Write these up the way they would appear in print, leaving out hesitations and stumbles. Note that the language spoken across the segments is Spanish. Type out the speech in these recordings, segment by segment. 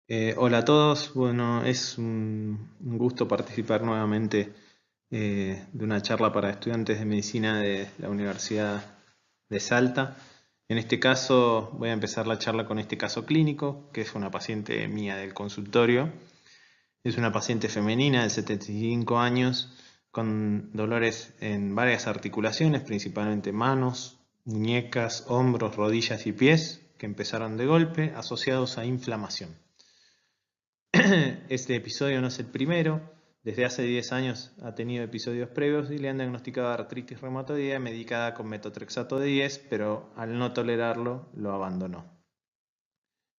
Hola a todos, bueno, es un gusto participar nuevamente de una charla para estudiantes de medicina de la Universidad de Salta. En este caso voy a empezar la charla con este caso clínico, que es una paciente mía del consultorio. Es una paciente femenina de 75 años con dolores en varias articulaciones, principalmente manos, muñecas, hombros, rodillas y pies, que empezaron de golpe asociados a inflamación. Este episodio no es el primero. Desde hace 10 años ha tenido episodios previos y le han diagnosticado artritis reumatoidea medicada con metotrexato de 10, pero al no tolerarlo lo abandonó.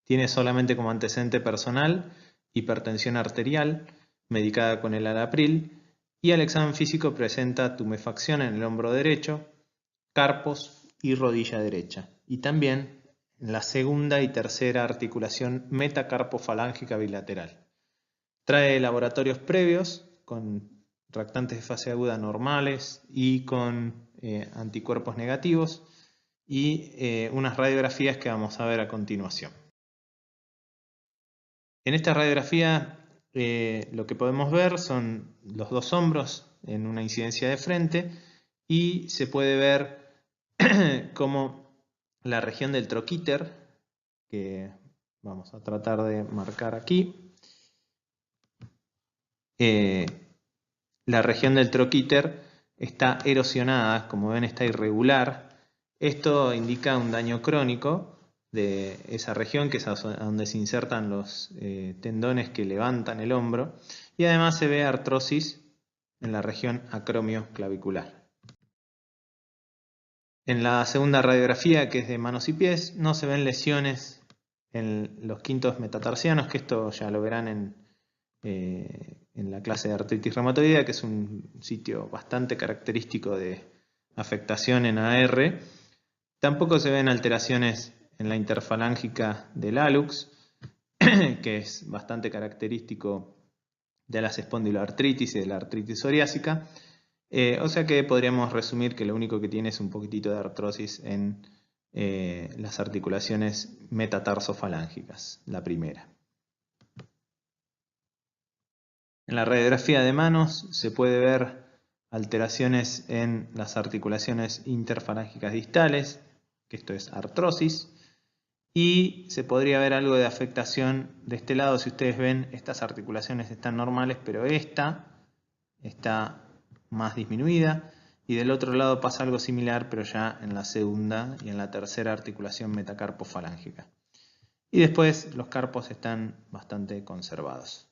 Tiene solamente como antecedente personal hipertensión arterial medicada con el Alapril y al examen físico presenta tumefacción en el hombro derecho, carpos y rodilla derecha. Y también en la segunda y tercera articulación metacarpofalángica bilateral. Trae laboratorios previos con reactantes de fase aguda normales y con anticuerpos negativos y unas radiografías que vamos a ver a continuación. En esta radiografía lo que podemos ver son los dos hombros en una incidencia de frente y se puede ver como la región del troquíter, que vamos a tratar de marcar aquí, la región del troquíter está erosionada, como ven está irregular. Esto indica un daño crónico de esa región, que es donde se insertan los tendones que levantan el hombro, y además se ve artrosis en la región acromioclavicular. En la segunda radiografía, que es de manos y pies, no se ven lesiones en los quintos metatarsianos, que esto ya lo verán en la clase de artritis reumatoidea, que es un sitio bastante característico de afectación en AR. Tampoco se ven alteraciones en la interfalángica del hallux, que es bastante característico de las espondiloartritis y de la artritis psoriásica. O sea que podríamos resumir que lo único que tiene es un poquitito de artrosis en las articulaciones metatarsofalángicas, la primera. En la radiografía de manos se puede ver alteraciones en las articulaciones interfalángicas distales, que esto es artrosis, y se podría ver algo de afectación de este lado. Si ustedes ven, estas articulaciones están normales, pero esta está más disminuida, y del otro lado pasa algo similar, pero ya en la segunda y en la tercera articulación metacarpofalángica. Y después los carpos están bastante conservados.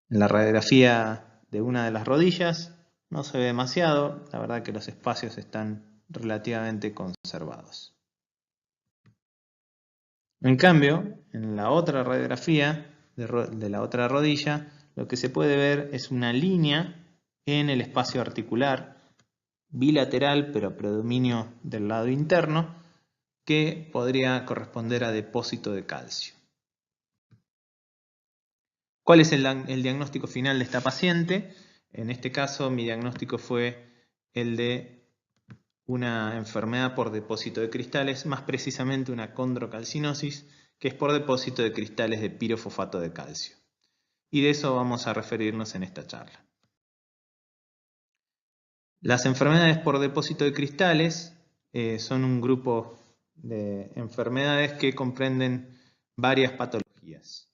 En la radiografía de una de las rodillas no se ve demasiado, la verdad que los espacios están relativamente conservados. En cambio, en la otra radiografía de la otra rodilla, lo que se puede ver es una línea en el espacio articular bilateral, pero a predominio del lado interno, que podría corresponder a depósito de calcio. ¿Cuál es el diagnóstico final de esta paciente? En este caso mi diagnóstico fue el de una enfermedad por depósito de cristales, más precisamente una condrocalcinosis, que es por depósito de cristales de pirofosfato de calcio. Y de eso vamos a referirnos en esta charla. Las enfermedades por depósito de cristales son un grupo de enfermedades que comprenden varias patologías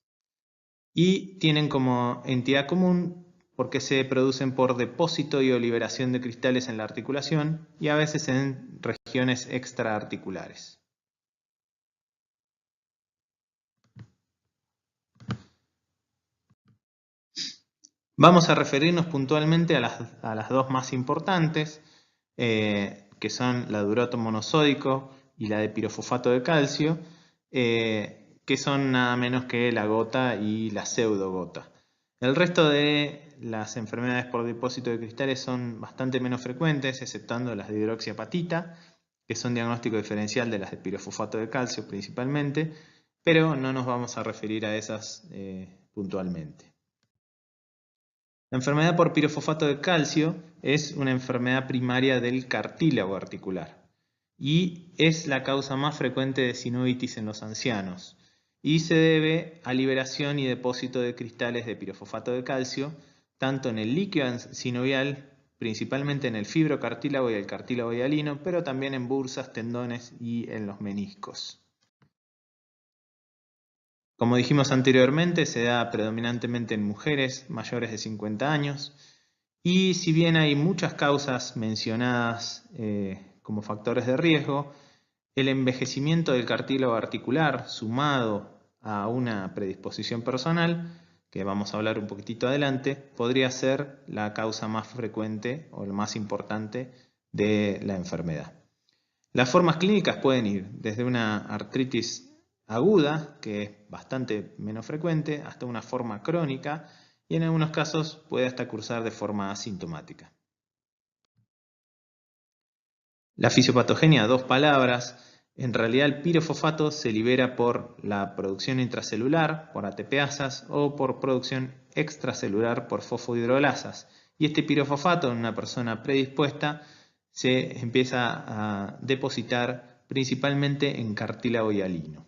y tienen como entidad común porque se producen por depósito y o liberación de cristales en la articulación y a veces en regiones extraarticulares. Vamos a referirnos puntualmente a las dos más importantes, que son la de uroto monosódico y la de pirofosfato de calcio, que son nada menos que la gota y la pseudogota. El resto de las enfermedades por depósito de cristales son bastante menos frecuentes, exceptuando las de hidroxiapatita, que son diagnóstico diferencial de las de pirofosfato de calcio principalmente, pero no nos vamos a referir a esas puntualmente. La enfermedad por pirofosfato de calcio es una enfermedad primaria del cartílago articular y es la causa más frecuente de sinovitis en los ancianos. y se debe a liberación y depósito de cristales de pirofosfato de calcio, tanto en el líquido sinovial, principalmente en el fibrocartílago y el cartílago hialino, pero también en bursas, tendones y en los meniscos. Como dijimos anteriormente, se da predominantemente en mujeres mayores de 50 años y si bien hay muchas causas mencionadas como factores de riesgo, el envejecimiento del cartílago articular sumado a una predisposición personal, que vamos a hablar un poquitito adelante, podría ser la causa más frecuente o la más importante de la enfermedad. Las formas clínicas pueden ir desde una artritis aguda, que es bastante menos frecuente, hasta una forma crónica y en algunos casos puede hasta cursar de forma asintomática. La fisiopatogenia, dos palabras. En realidad el pirofosfato se libera por la producción intracelular, por ATPasas, o por producción extracelular por fosfohidrolasas. Y este pirofosfato en una persona predispuesta se empieza a depositar principalmente en cartílago hialino.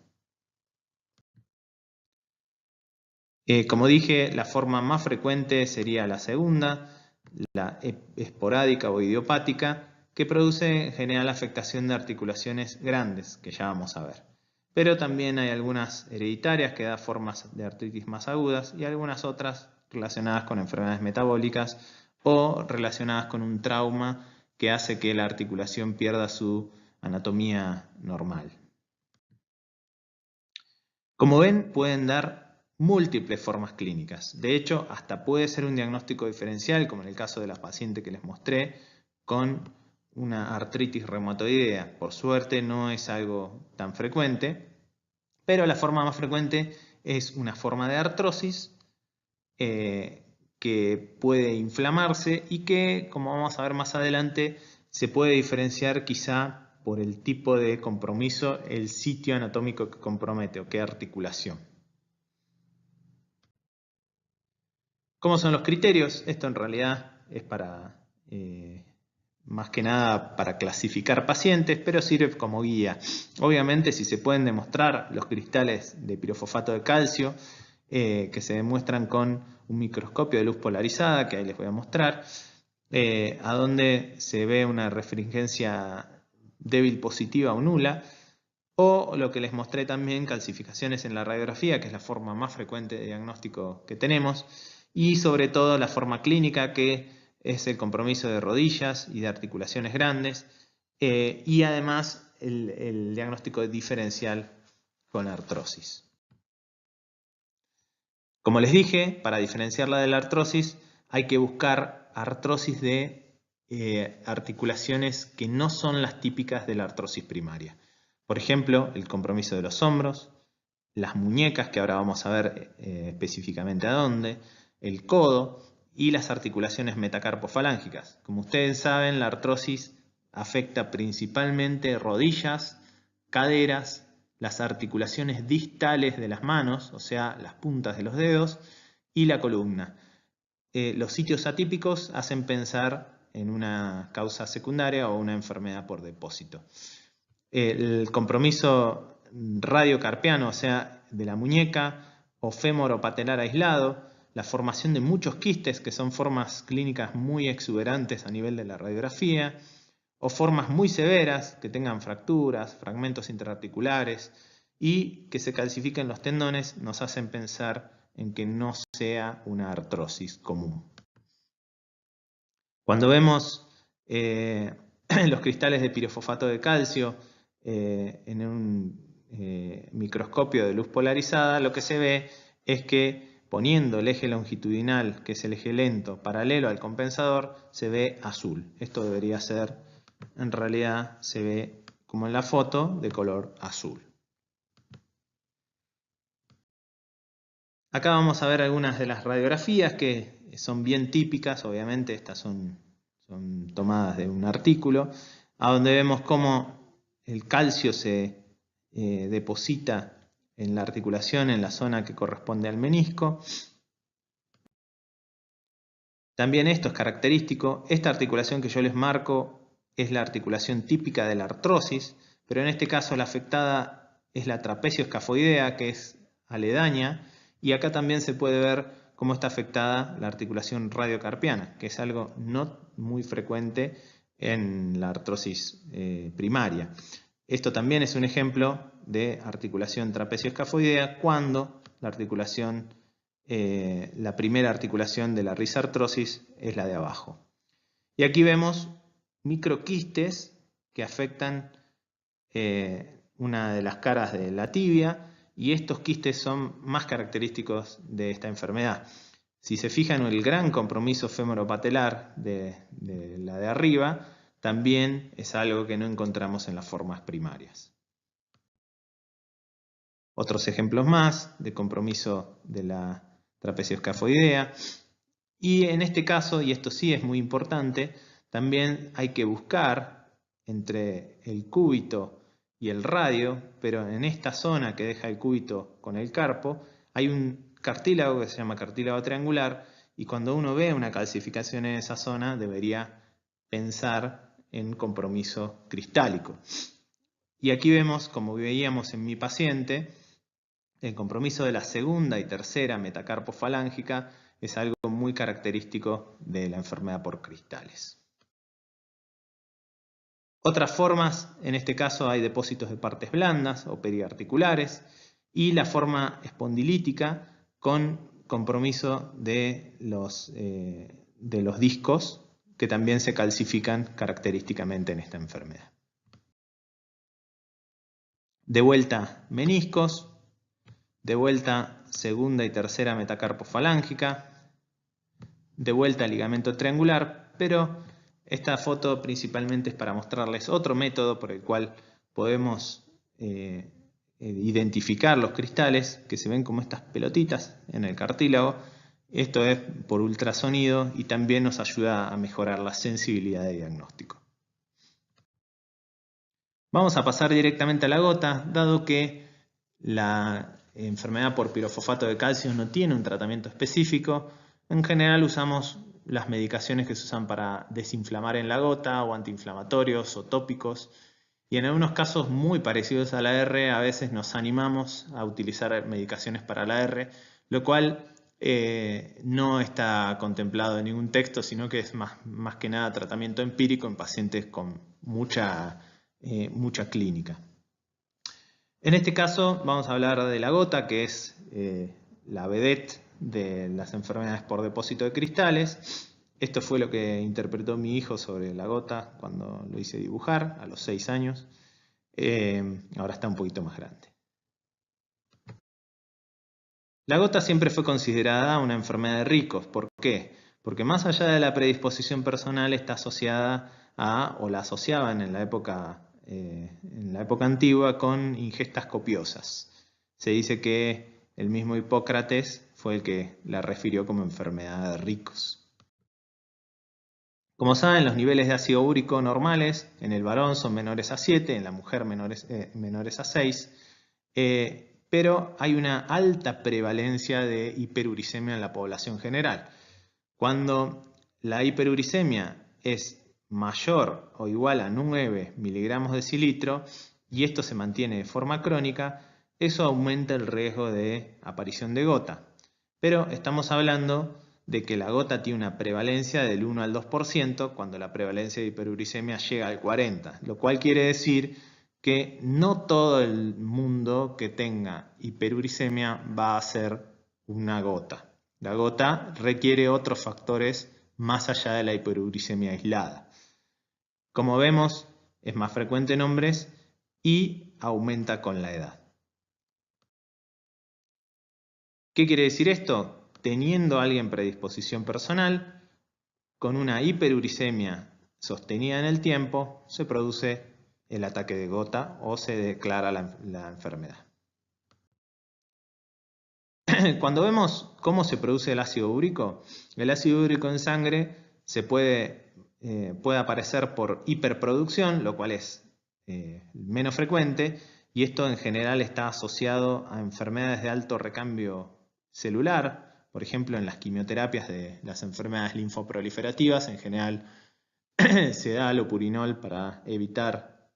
Como dije, la forma más frecuente sería la segunda, la esporádica o idiopática, que produce en general afectación de articulaciones grandes, que ya vamos a ver. Pero también hay algunas hereditarias que dan formas de artritis más agudas y algunas otras relacionadas con enfermedades metabólicas o relacionadas con un trauma que hace que la articulación pierda su anatomía normal. Como ven, pueden dar múltiples formas clínicas. De hecho, hasta puede ser un diagnóstico diferencial, como en el caso de la paciente que les mostré, con una artritis reumatoidea. Por suerte no es algo tan frecuente, pero la forma más frecuente es una forma de artrosis que puede inflamarse y que, como vamos a ver más adelante, se puede diferenciar quizá por el tipo de compromiso, el sitio anatómico que compromete o qué articulación. ¿Cómo son los criterios? Esto en realidad es para, más que nada para clasificar pacientes, pero sirve como guía. Obviamente si se pueden demostrar los cristales de pirofosfato de calcio, que se demuestran con un microscopio de luz polarizada, que ahí les voy a mostrar, a donde se ve una refringencia débil positiva o nula, o lo que les mostré también, calcificaciones en la radiografía, que es la forma más frecuente de diagnóstico que tenemos, y sobre todo la forma clínica, que es el compromiso de rodillas y de articulaciones grandes, y además el diagnóstico diferencial con artrosis. Como les dije, para diferenciarla de la artrosis hay que buscar artrosis de articulaciones que no son las típicas de la artrosis primaria. Por ejemplo, el compromiso de los hombros, las muñecas, que ahora vamos a ver específicamente a dónde, el codo y las articulaciones metacarpofalángicas. Como ustedes saben, la artrosis afecta principalmente rodillas, caderas, las articulaciones distales de las manos, o sea, las puntas de los dedos, y la columna. Los sitios atípicos hacen pensar en una causa secundaria o una enfermedad por depósito. El compromiso radiocarpiano, o sea, de la muñeca, o fémoro-patelar aislado, la formación de muchos quistes, que son formas clínicas muy exuberantes a nivel de la radiografía, o formas muy severas, que tengan fracturas, fragmentos interarticulares, y que se calcifiquen los tendones, nos hacen pensar en que no sea una artrosis común. Cuando vemos los cristales de pirofosfato de calcio en un microscopio de luz polarizada, lo que se ve es que poniendo el eje longitudinal, que es el eje lento, paralelo al compensador, se ve azul. Esto debería ser, en realidad se ve como en la foto, de color azul. Acá vamos a ver algunas de las radiografías que son bien típicas, obviamente estas son tomadas de un artículo, a donde vemos cómo el calcio se deposita en la articulación, en la zona que corresponde al menisco. También esto es característico, esta articulación que yo les marco es la articulación típica de la artrosis, pero en este caso la afectada es la trapecio escafoidea, que es aledaña, y acá también se puede ver cómo está afectada la articulación radiocarpiana, que es algo no muy frecuente en la artrosis primaria. Esto también es un ejemplo de articulación trapecio-escafoidea cuando la articulación, la primera articulación de la risartrosis es la de abajo. Y aquí vemos microquistes que afectan una de las caras de la tibia, y estos quistes son más característicos de esta enfermedad. Si se fijan en el gran compromiso femoropatelar de la de arriba, también es algo que no encontramos en las formas primarias. Otros ejemplos más de compromiso de la trapecio-escafoidea. Y en este caso, y esto sí es muy importante, también hay que buscar entre el cúbito y el radio, pero en esta zona que deja el cúbito con el carpo, hay un cartílago que se llama cartílago triangular, y cuando uno ve una calcificación en esa zona debería pensar en compromiso cristálico. Y aquí vemos, como veíamos en mi paciente, el compromiso de la segunda y tercera metacarpofalángica es algo muy característico de la enfermedad por cristales. Otras formas, en este caso hay depósitos de partes blandas o periarticulares, y la forma espondilítica con compromiso de los discos, que también se calcifican característicamente en esta enfermedad. De vuelta meniscos, de vuelta segunda y tercera metacarpofalángica, de vuelta ligamento triangular, pero esta foto principalmente es para mostrarles otro método por el cual podemos identificar los cristales, que se ven como estas pelotitas en el cartílago. Esto es por ultrasonido y también nos ayuda a mejorar la sensibilidad de diagnóstico. Vamos a pasar directamente a la gota, dado que la enfermedad por pirofosfato de calcio no tiene un tratamiento específico. En general usamos las medicaciones que se usan para desinflamar en la gota, o antiinflamatorios o tópicos, y en algunos casos muy parecidos a la R a veces nos animamos a utilizar medicaciones para la R, lo cual no está contemplado en ningún texto, sino que es más que nada tratamiento empírico en pacientes con mucha clínica. En este caso vamos a hablar de la gota, que es la vedette de las enfermedades por depósito de cristales. Esto fue lo que interpretó mi hijo sobre la gota cuando lo hice dibujar a los 6 años. Ahora está un poquito más grande. La gota siempre fue considerada una enfermedad de ricos. ¿Por qué? Porque más allá de la predisposición personal está asociada a, o la asociaban en la época antigua, con ingestas copiosas. Se dice que el mismo Hipócrates fue el que la refirió como enfermedad de ricos. Como saben, los niveles de ácido úrico normales en el varón son menores a 7, en la mujer menores a 6, pero hay una alta prevalencia de hiperuricemia en la población general. Cuando la hiperuricemia es mayor o igual a 9 miligramos de decilitro y esto se mantiene de forma crónica, eso aumenta el riesgo de aparición de gota. Pero estamos hablando de que la gota tiene una prevalencia del 1 al 2% cuando la prevalencia de hiperuricemia llega al 40%, lo cual quiere decir que no todo el mundo que tenga hiperuricemia va a ser una gota. La gota requiere otros factores más allá de la hiperuricemia aislada. Como vemos, es más frecuente en hombres y aumenta con la edad. ¿Qué quiere decir esto? Teniendo alguien predisposición personal, con una hiperuricemia sostenida en el tiempo, se produce el ataque de gota o se declara la enfermedad. Cuando vemos cómo se produce el ácido úrico en sangre puede aparecer por hiperproducción, lo cual es menos frecuente, y esto en general está asociado a enfermedades de alto recambio celular. Por ejemplo, en las quimioterapias de las enfermedades linfoproliferativas, en general se da alopurinol para evitar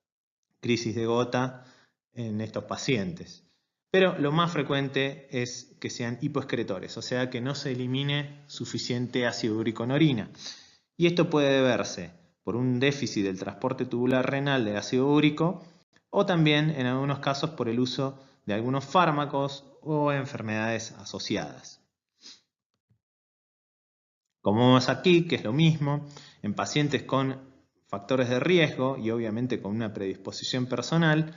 crisis de gota en estos pacientes. Pero lo más frecuente es que sean hipoexcretores, o sea que no se elimine suficiente ácido úrico en orina. Y esto puede deberse por un déficit del transporte tubular renal de ácido úrico o también en algunos casos por el uso de algunos fármacos o enfermedades asociadas. Como vemos aquí, que es lo mismo, en pacientes con factores de riesgo y obviamente con una predisposición personal,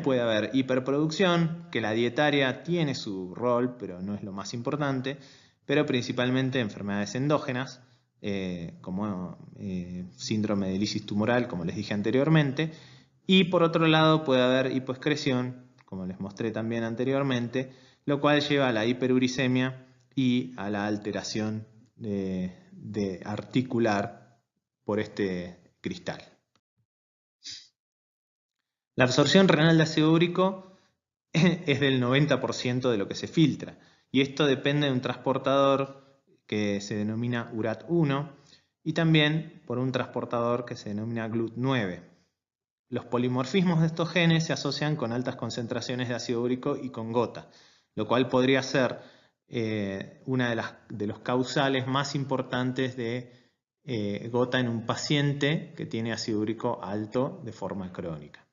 puede haber hiperproducción, que la dietaria tiene su rol, pero no es lo más importante, pero principalmente enfermedades endógenas, como síndrome de lisis tumoral, como les dije anteriormente, y por otro lado puede haber hipoexcreción, como les mostré también anteriormente, lo cual lleva a la hiperuricemia y a la alteración de articular por este cristal. La absorción renal de ácido úrico es del 90% de lo que se filtra, y esto depende de un transportador que se denomina URAT1 y también por un transportador que se denomina GLUT9. Los polimorfismos de estos genes se asocian con altas concentraciones de ácido úrico y con gota, lo cual podría ser una de los causales más importantes de gota en un paciente que tiene ácido úrico alto de forma crónica.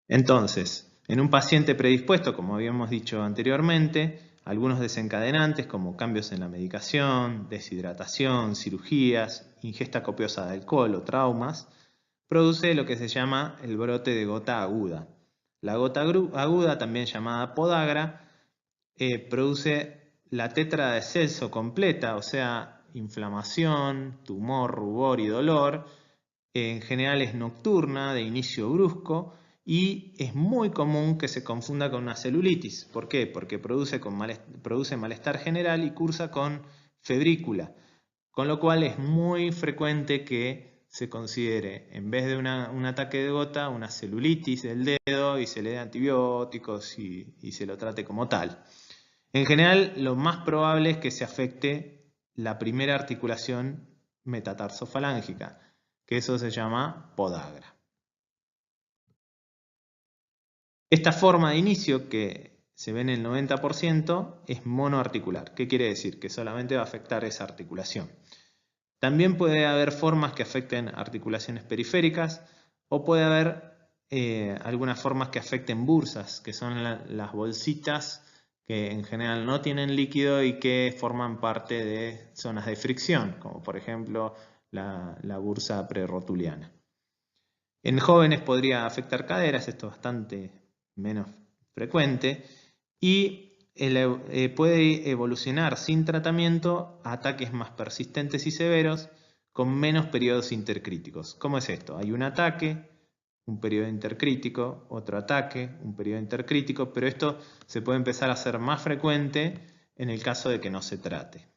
Entonces, en un paciente predispuesto, como habíamos dicho anteriormente, algunos desencadenantes como cambios en la medicación, deshidratación, cirugías, ingesta copiosa de alcohol o traumas, produce lo que se llama el brote de gota aguda. La gota aguda, también llamada podagra, produce la tétrada de Celso completa, o sea, inflamación, tumor, rubor y dolor. En general es nocturna, de inicio brusco, y es muy común que se confunda con una celulitis. ¿Por qué? Porque produce malestar general y cursa con febrícula, con lo cual es muy frecuente que se considere, en vez de un ataque de gota, una celulitis del dedo y se le dé antibióticos y se lo trate como tal. En general, lo más probable es que se afecte la primera articulación metatarsofalángica, que eso se llama podagra. Esta forma de inicio que se ve en el 90% es monoarticular. ¿Qué quiere decir? Que solamente va a afectar esa articulación. También puede haber formas que afecten articulaciones periféricas o puede haber algunas formas que afecten bursas, que son las bolsitas que en general no tienen líquido y que forman parte de zonas de fricción, como por ejemplo la bursa prerotuliana. En jóvenes podría afectar caderas, esto es bastante menos frecuente, y puede evolucionar sin tratamiento a ataques más persistentes y severos con menos periodos intercríticos. ¿Cómo es esto? Hay un ataque, un periodo intercrítico, otro ataque, un periodo intercrítico, pero esto se puede empezar a hacer más frecuente en el caso de que no se trate.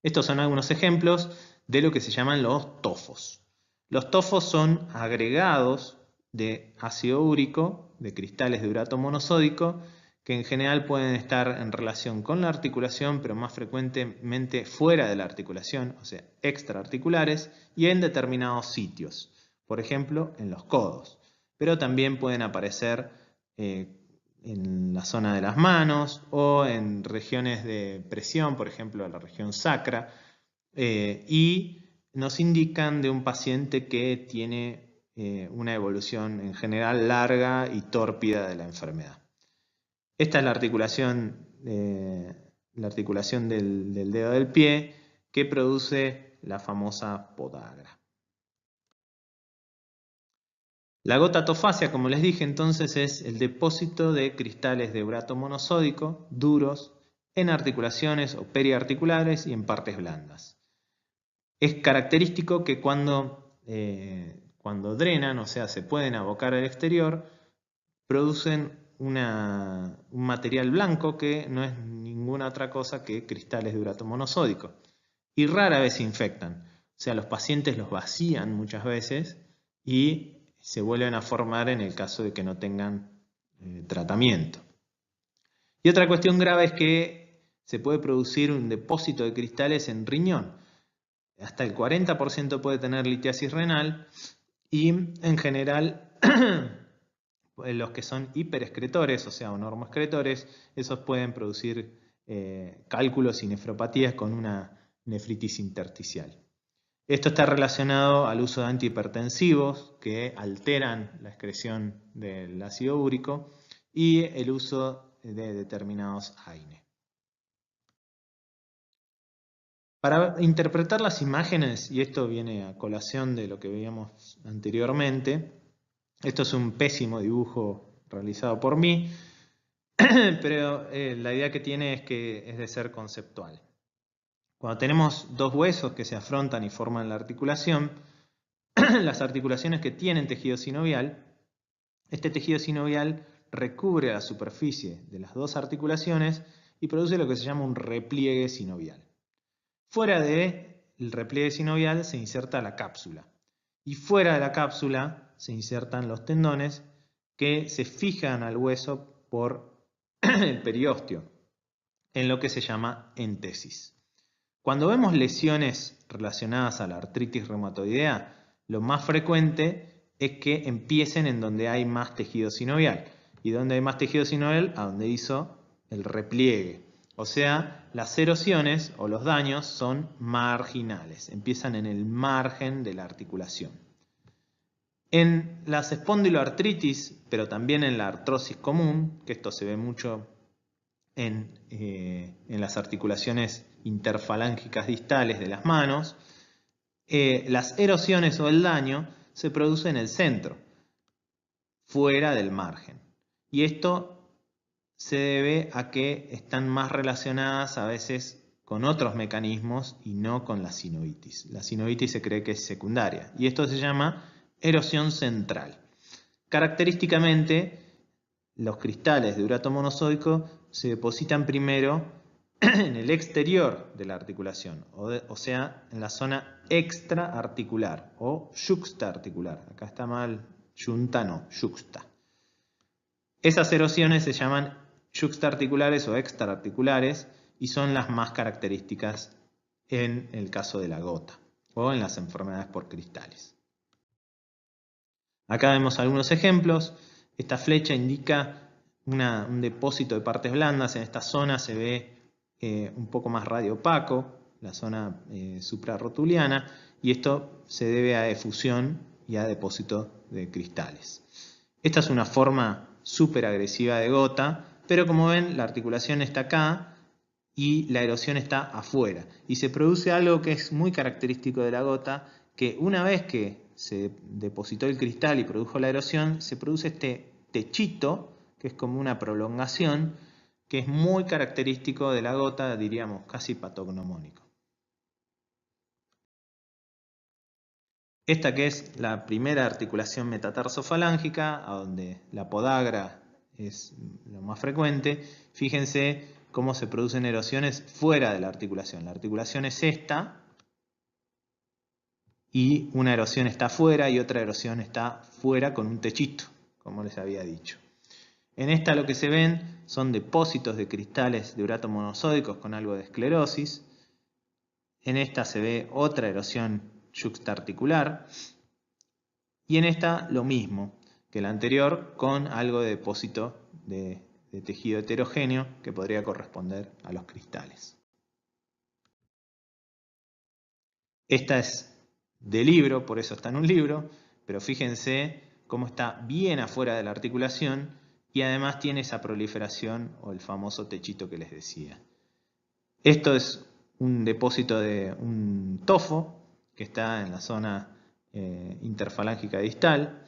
Estos son algunos ejemplos de lo que se llaman los tofos. Los tofos son agregados de ácido úrico, de cristales de urato monosódico, que en general pueden estar en relación con la articulación, pero más frecuentemente fuera de la articulación, o sea, extraarticulares, y en determinados sitios, por ejemplo, en los codos. Pero también pueden aparecer en la zona de las manos o en regiones de presión, por ejemplo, la región sacra, y nos indican de un paciente que tiene una evolución en general larga y tórpida de la enfermedad. Esta es la articulación del dedo del pie que produce la famosa podagra. La gota tofacia, como les dije entonces, es el depósito de cristales de urato monosódico duros en articulaciones o periarticulares y en partes blandas. Es característico que cuando drenan, o sea, se pueden abocar al exterior, producen un material blanco que no es ninguna otra cosa que cristales de urato monosódico. Y rara vez se infectan. O sea, los pacientes los vacían muchas veces y se vuelven a formar en el caso de que no tengan tratamiento. Y otra cuestión grave es que se puede producir un depósito de cristales en riñón. Hasta el 40% puede tener litiasis renal Y en general, los que son hiperexcretores, o sea, o normoexcretores, esos pueden producir cálculos y nefropatías con una nefritis intersticial. Esto está relacionado al uso de antihipertensivos que alteran la excreción del ácido úrico y el uso de determinados AINE. Para interpretar las imágenes, y esto viene a colación de lo que veíamos anteriormente, esto es un pésimo dibujo realizado por mí, pero la idea que tiene es que es de ser conceptual. Cuando tenemos dos huesos que se afrontan y forman la articulación, las articulaciones que tienen tejido sinovial, este tejido sinovial recubre la superficie de las dos articulaciones y produce lo que se llama un repliegue sinovial. Fuera del repliegue sinovial se inserta la cápsula y fuera de la cápsula se insertan los tendones que se fijan al hueso por el periósteo, en lo que se llama entesis. Cuando vemos lesiones relacionadas a la artritis reumatoidea, lo más frecuente es que empiecen en donde hay más tejido sinovial. ¿Y donde hay más tejido sinovial? A donde hizo el repliegue. O sea, las erosiones o los daños son marginales, empiezan en el margen de la articulación. En las espondiloartritis, pero también en la artrosis común, que esto se ve mucho en las articulaciones interfalángicas distales de las manos, las erosiones o el daño se produce en el centro, fuera del margen. Y esto se debe a que están más relacionadas a veces con otros mecanismos y no con la sinovitis. La sinovitis se cree que es secundaria y esto se llama erosión central. Característicamente, los cristales de urato monosódico se depositan primero en el exterior de la articulación, o sea, en la zona extraarticular o yuxtaarticular. Acá está mal, yunta no, yuxta. Esas erosiones se llaman yuxtaarticulares o extraarticulares y son las más características en el caso de la gota o en las enfermedades por cristales. Acá vemos algunos ejemplos. Esta flecha indica un depósito de partes blandas. En esta zona se ve un poco más radiopaco, la zona suprarrotuliana, y esto se debe a efusión y a depósito de cristales. Esta es una forma súper agresiva de gota, pero como ven, la articulación está acá y la erosión está afuera. Y se produce algo que es muy característico de la gota, que una vez que se depositó el cristal y produjo la erosión, se produce este techito, que es como una prolongación, que es muy característico de la gota, diríamos casi patognomónico. Esta que es la primera articulación metatarsofalángica, a donde la podagra es lo más frecuente, fíjense cómo se producen erosiones fuera de la articulación. La articulación es esta, y una erosión está afuera y otra erosión está fuera con un techito, como les había dicho. En esta lo que se ven son depósitos de cristales de urato monosódicos con algo de esclerosis. En esta se ve otra erosión yuxtaarticular. Y en esta lo mismo que la anterior, con algo de depósito de tejido heterogéneo que podría corresponder a los cristales. Esta es de libro, por eso está en un libro, pero fíjense cómo está bien afuera de la articulación y además tiene esa proliferación o el famoso techito que les decía. Esto es un depósito de un tofo que está en la zona interfalángica distal.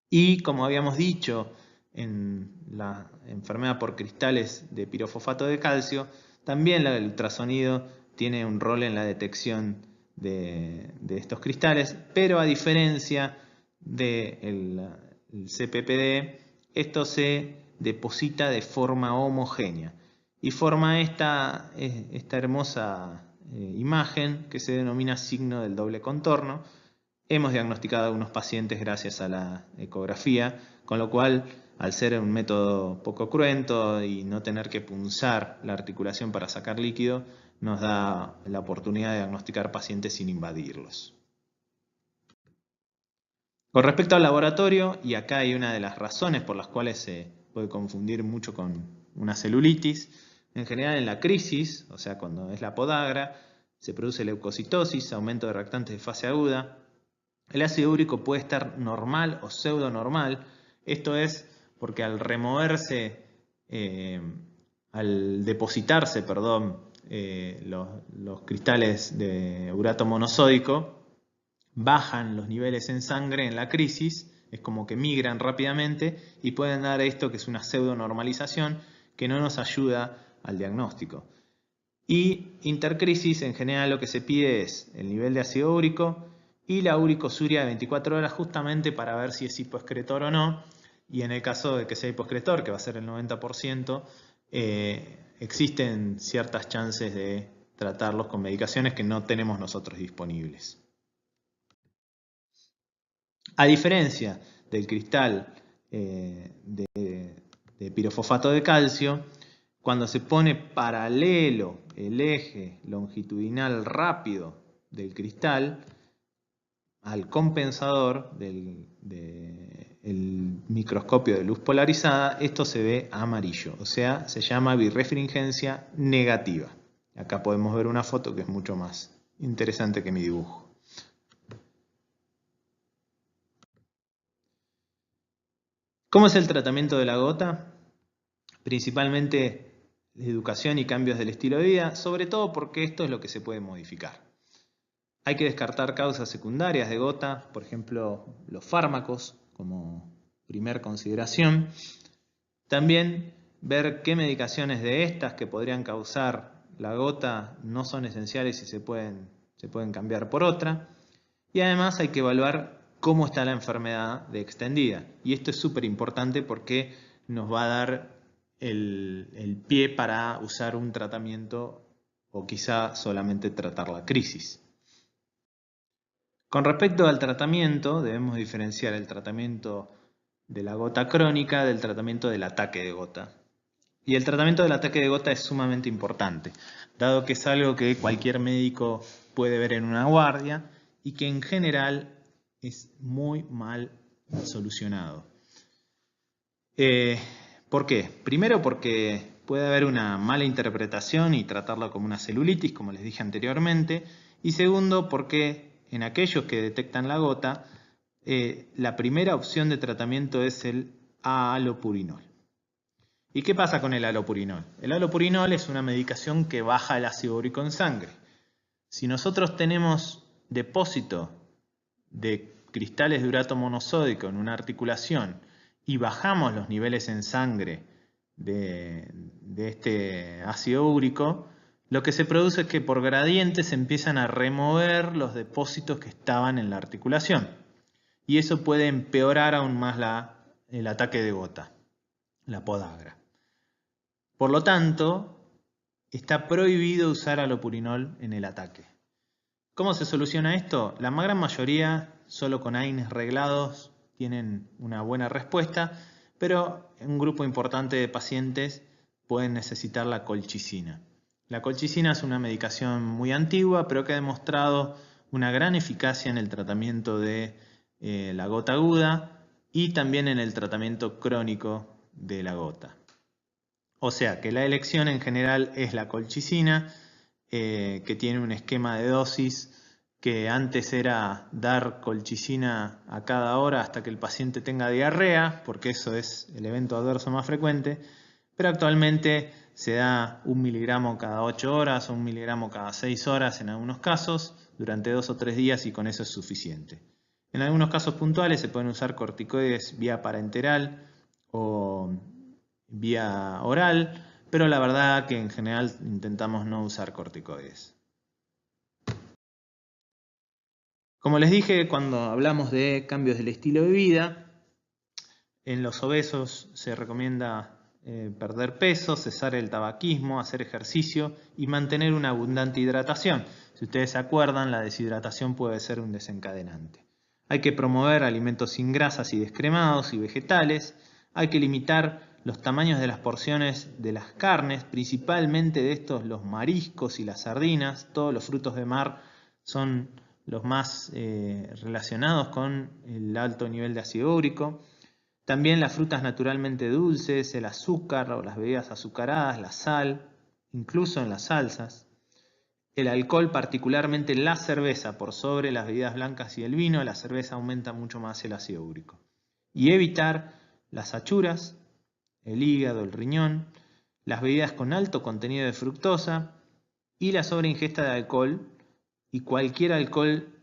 Y como habíamos dicho en la enfermedad por cristales de pirofosfato de calcio, también el ultrasonido tiene un rol en la detección de estos cristales, pero a diferencia del CPPD, esto se deposita de forma homogénea y forma esta hermosa imagen que se denomina signo del doble contorno. Hemos diagnosticado a algunos pacientes gracias a la ecografía, con lo cual, al ser un método poco cruento y no tener que punzar la articulación para sacar líquido, nos da la oportunidad de diagnosticar pacientes sin invadirlos. Con respecto al laboratorio, y acá hay una de las razones por las cuales se puede confundir mucho con una celulitis, en general en la crisis, o sea cuando es la podagra, se produce leucocitosis, aumento de reactantes de fase aguda. El ácido úrico puede estar normal o pseudonormal, esto es porque al removerse, al depositarse, perdón, los cristales de urato monosódico, bajan los niveles en sangre en la crisis, es como que migran rápidamente y pueden dar esto que es una pseudonormalización que no nos ayuda al diagnóstico. Y intercrisis en general lo que se pide es el nivel de ácido úrico y la uricosuria de 24 horas justamente para ver si es hipoexcretor o no, y en el caso de que sea hipoexcretor, que va a ser el 90%, existen ciertas chances de tratarlos con medicaciones que no tenemos nosotros disponibles. A diferencia del cristal de pirofosfato de calcio, cuando se pone paralelo el eje longitudinal rápido del cristal al compensador del microscopio de luz polarizada, esto se ve amarillo, o sea, se llama birrefringencia negativa. Acá podemos ver una foto que es mucho más interesante que mi dibujo. ¿Cómo es el tratamiento de la gota? Principalmente educación y cambios del estilo de vida, sobre todo porque esto es lo que se puede modificar. Hay que descartar causas secundarias de gota, por ejemplo, los fármacos como primer consideración. También ver qué medicaciones de estas que podrían causar la gota no son esenciales y se pueden cambiar por otra. Y además hay que evaluar cómo está la enfermedad de extendida. Y esto es súper importante porque nos va a dar el pie para usar un tratamiento o quizá solamente tratar la crisis. Con respecto al tratamiento, debemos diferenciar el tratamiento de la gota crónica del tratamiento del ataque de gota. Y el tratamiento del ataque de gota es sumamente importante, dado que es algo que cualquier médico puede ver en una guardia y que en general es muy mal solucionado. ¿Por qué? Primero porque puede haber una mala interpretación y tratarlo como una celulitis, como les dije anteriormente. Y segundo, porque en aquellos que detectan la gota, la primera opción de tratamiento es el allopurinol. ¿Y qué pasa con el allopurinol? El allopurinol es una medicación que baja el ácido úrico en sangre. Si nosotros tenemos depósito de cristales de urato monosódico en una articulación y bajamos los niveles en sangre de este ácido úrico, lo que se produce es que por gradiente se empiezan a remover los depósitos que estaban en la articulación. Y eso puede empeorar aún más el ataque de gota, la podagra. Por lo tanto, está prohibido usar allopurinol en el ataque. ¿Cómo se soluciona esto? La gran mayoría, solo con AINES reglados, tienen una buena respuesta, pero un grupo importante de pacientes pueden necesitar la colchicina. La colchicina es una medicación muy antigua, pero que ha demostrado una gran eficacia en el tratamiento de la gota aguda y también en el tratamiento crónico de la gota. O sea que la elección en general es la colchicina, que tiene un esquema de dosis que antes era dar colchicina a cada hora hasta que el paciente tenga diarrea, porque eso es el evento adverso más frecuente, pero actualmente se da 1 miligramo cada 8 horas o 1 miligramo cada 6 horas en algunos casos, durante 2 o 3 días, y con eso es suficiente. En algunos casos puntuales se pueden usar corticoides vía parenteral o vía oral, pero la verdad que en general intentamos no usar corticoides. Como les dije, cuando hablamos de cambios del estilo de vida, en los obesos se recomienda perder peso, cesar el tabaquismo, hacer ejercicio y mantener una abundante hidratación. Si ustedes se acuerdan, la deshidratación puede ser un desencadenante. Hay que promover alimentos sin grasas y descremados y vegetales. Hay que limitar los tamaños de las porciones de las carnes, principalmente de estos los mariscos y las sardinas. Todos los frutos de mar son los más relacionados con el alto nivel de ácido úrico. También las frutas naturalmente dulces, el azúcar o las bebidas azucaradas, la sal, incluso en las salsas. El alcohol, particularmente la cerveza, por sobre las bebidas blancas y el vino, la cerveza aumenta mucho más el ácido úrico. Y evitar las achuras, el hígado, el riñón, las bebidas con alto contenido de fructosa y la sobreingesta de alcohol, y cualquier alcohol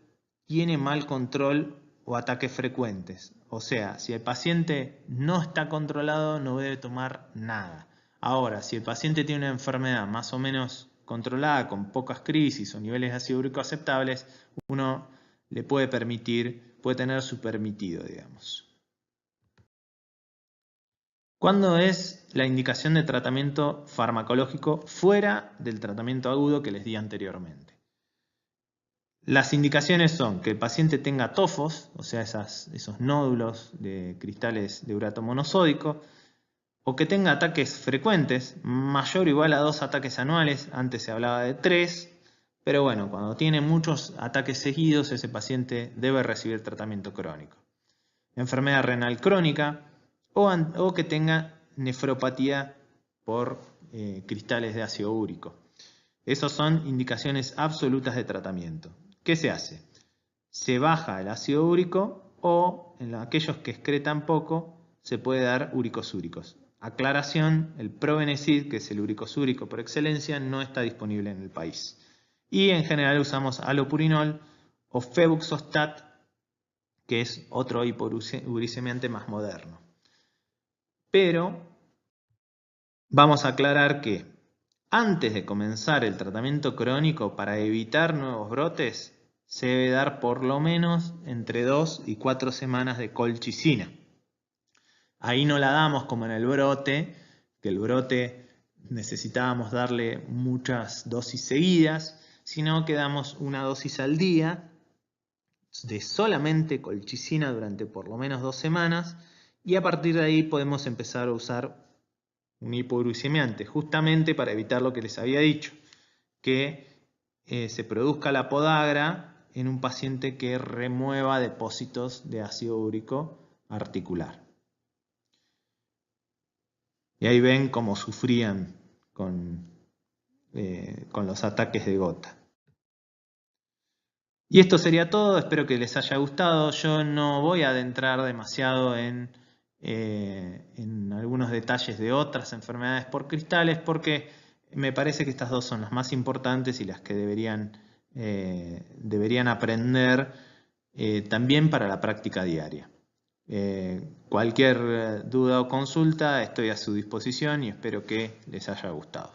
tiene mal control o ataques frecuentes. O sea, si el paciente no está controlado, no debe tomar nada. Ahora, si el paciente tiene una enfermedad más o menos controlada, con pocas crisis o niveles de ácido úrico aceptables, uno le puede permitir, puede tener su permitido, digamos. ¿Cuándo es la indicación de tratamiento farmacológico fuera del tratamiento agudo que les di anteriormente? Las indicaciones son que el paciente tenga tofos, o sea, esos nódulos de cristales de urato monosódico, o que tenga ataques frecuentes, mayor o igual a 2 ataques anuales, antes se hablaba de 3, pero bueno, cuando tiene muchos ataques seguidos, ese paciente debe recibir tratamiento crónico. Enfermedad renal crónica o que tenga nefropatía por cristales de ácido úrico. Esas son indicaciones absolutas de tratamiento. ¿Qué se hace? Se baja el ácido úrico o en aquellos que excretan poco se puede dar uricosúricos. Aclaración, el Probenecid, que es el uricosúrico por excelencia, no está disponible en el país. Y en general usamos allopurinol o febuxostat, que es otro hipouricemiante más moderno. Pero vamos a aclarar que antes de comenzar el tratamiento crónico para evitar nuevos brotes, se debe dar por lo menos entre 2 y 4 semanas de colchicina. Ahí no la damos como en el brote, que el brote necesitábamos darle muchas dosis seguidas, sino que damos una dosis al día de solamente colchicina durante por lo menos 2 semanas, y a partir de ahí podemos empezar a usar un hipouricemiante, justamente para evitar lo que les había dicho, que se produzca la podagra en un paciente que remueva depósitos de ácido úrico articular. Y ahí ven cómo sufrían con los ataques de gota. Y esto sería todo, espero que les haya gustado. Yo no voy a adentrar demasiado en algunos detalles de otras enfermedades por cristales, porque me parece que estas dos son las más importantes y las que deberían aprender también para la práctica diaria. Cualquier duda o consulta estoy a su disposición y espero que les haya gustado.